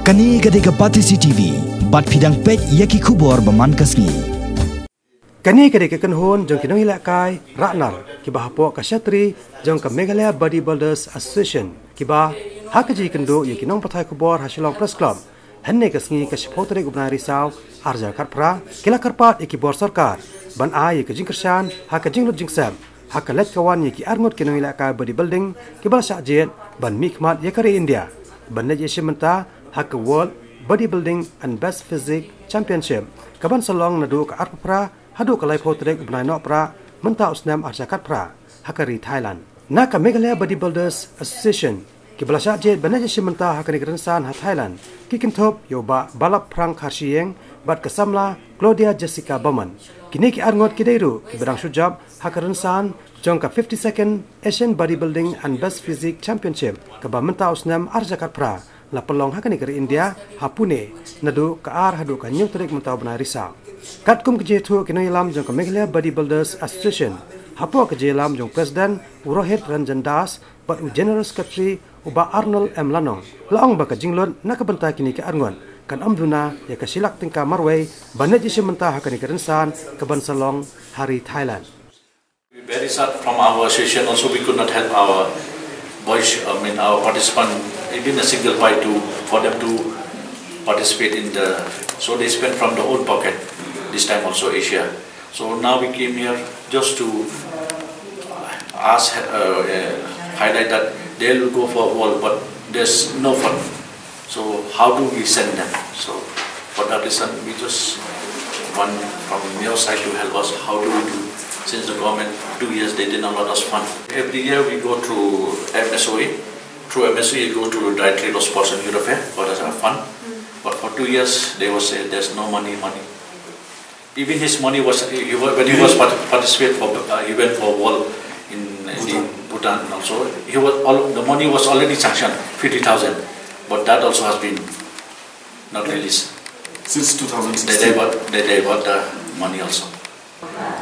Kani gadega patisi TV, bat pidang pet yaki kubor baman kasni. Kani gadega kanhon jong kinong ilakai Ratnar kiba hapo kasyatri jong ka Meghalaya Bodybuilders Association kiba Haka ji kendo yaki nong patai kubor hasilong press club. Henne kasngi kasipotri gubnai risau arja karpra kila karpat yaki bor sarkar ban a yaki jing kersan Haka jing lut jing sam Haka Leit kawan yaki arngot kinong ilakai bodybuilding kiba sakjet ban mikmat yakari India ban neje Shim Haka World Bodybuilding and Best Physique Championship kaban salong nadu ka arpra hadu ka life hotrek ubnai no pra menta usnam arjakat pra Hakari Thailand na ka Meghalaya Bodybuilders Association ki balasa jet banaje Shimenta Hakari Rynsan ha Thailand ki kintop yoba balap prang Khasi bat kasamla Claudia Jessica Bowman kini ki arngot ki deiru ki berang sujab Hakari Rynsan jong ka 52nd Asian Bodybuilding and Best Physique Championship ka ba menta usnam arjakat pra la pelong Hakani kari India hapune nadu ka ar hadu ka nyung trek menta bana risa kat kum ke jetu kino ilam jong ka Meghalaya Bodybuilders Association hapo ke jelam jong President Urohit Ranjan Das bat u General Secretary uba Arnold M Lanong laong ba ka jinglon na ka banta kini ke arngon kan amduna ya ka silak tingka marway banet jisi menta Hakani kari Rynsan ke bansalong hari Thailand. We very sad from our association also we could not help our boys, our participant, even a single pie for them to participate in the, so they spent from their own pocket, this time also Asia. So now we came here just to highlight that they will go for a wall, but there's no fun. So how do we send them? So for that reason, we just want from your side to help us, how do we do? Since the government 2 years they didn't allow us fund. Every year we go through MSOE. Through MSOE we go to Dietary Sports and Youth Affairs for the fund. But for 2 years they was say there's no money. Even his money was when he was participate for he went for wall in Bhutan also. The money was already sanctioned 50,000, but that also has been not released since 2016. They divert the money also.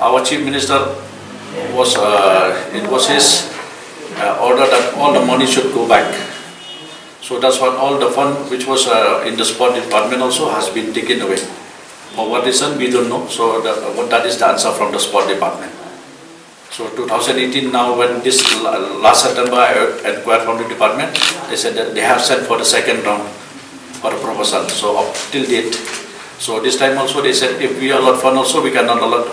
Our Chief Minister was, it was his order that all the money should go back. So that's what all the fund which was in the sport department also has been taken away. For what reason we don't know. So that is the answer from the sport department. So 2018 now when this last September I inquired from the department, they said that they have sent for the second round for a proposal. So up till date. So this time also they said if we allot fund also we cannot allot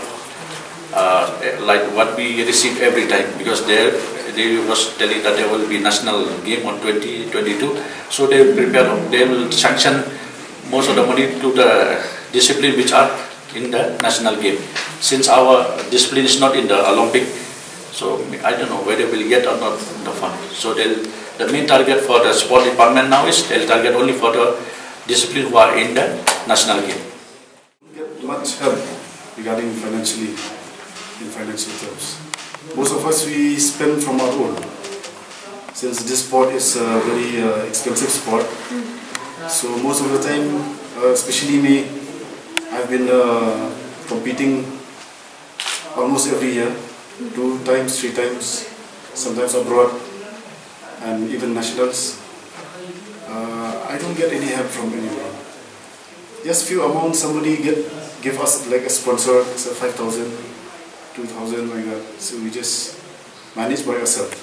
like what we receive every time, because they was telling that there will be national game on 2022. So they will sanction most of the money to the discipline which are in the national game. Since our discipline is not in the Olympic, so I don't know whether we'll get or not the fund. So the main target for the sport department now is they'll target only for the discipline who are in the national game. Get much help regarding financial terms. Most of us we spend from our own, since this sport is a very expensive sport. So most of the time, especially me, I've been competing almost every year, 2 times, 3 times, sometimes abroad, and even nationals. I don't get any help from anyone. Just few amounts somebody give us like a sponsor, so 5,000, 2,000 like that. So we just manage by ourselves.